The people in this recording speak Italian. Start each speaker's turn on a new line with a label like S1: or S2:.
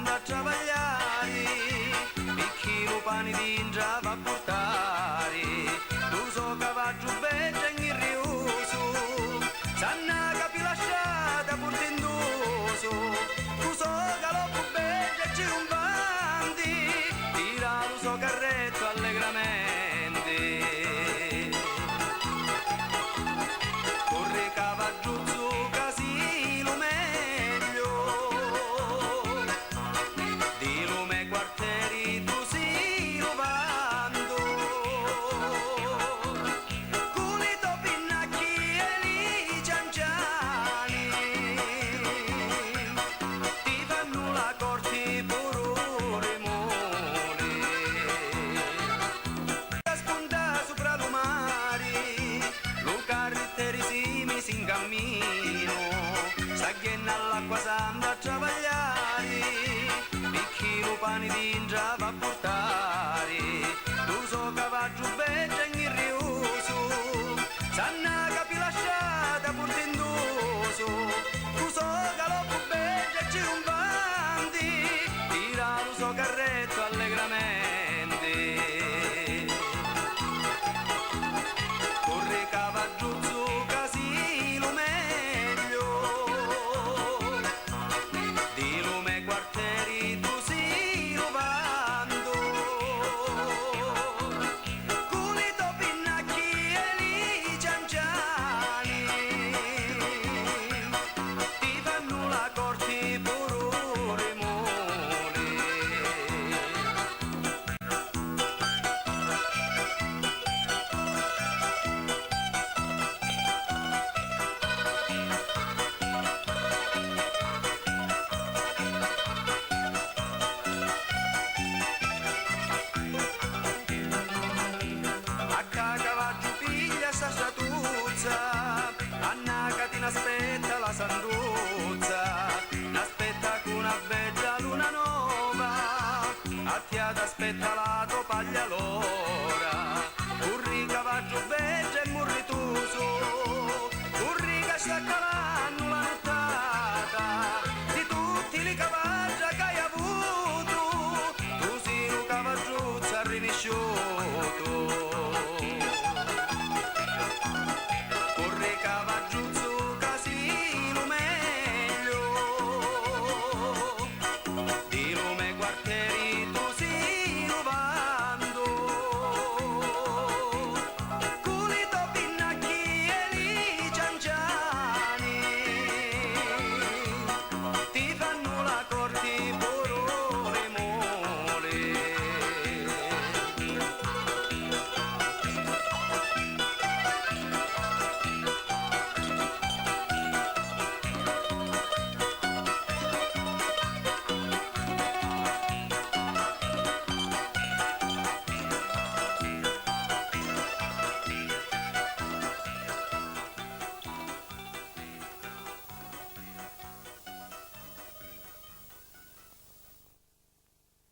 S1: andare a travagliare, picchino pane d'ingia va a portare, tu so cavaggio bello e in riuso, sanna capi lasciata pur tendoso, tu so galoppo bello e cirumbanti, tira lo so carretto allegramente, corre cavaggio su casino meglio, di lume quartieri tu si rovando, con i topi nacchi e li cianciani, ti fanno la corte pure mole, spunta sopra lo mare, lo carretteri si mise in cammino, s'aghienna all'acqua santa a travagliare, picchino pane d'ingia va a portare, tu so cavaggio bello e in riuso, sanna capi lasciata pur tendoso, tu so galoppo bello e cirumbanti, tira lo so carretto allegramente, corre cavaggio su casino meglio, di lume quartieri tu si rovando, con i topi nacchi e li cianciani, ti fanno la corte pure mole. A cavaggio piglia sta stratuzza, Anna Catina aspetta la sanduzza, n'aspetta con una bella luna nuova, a te aspetta la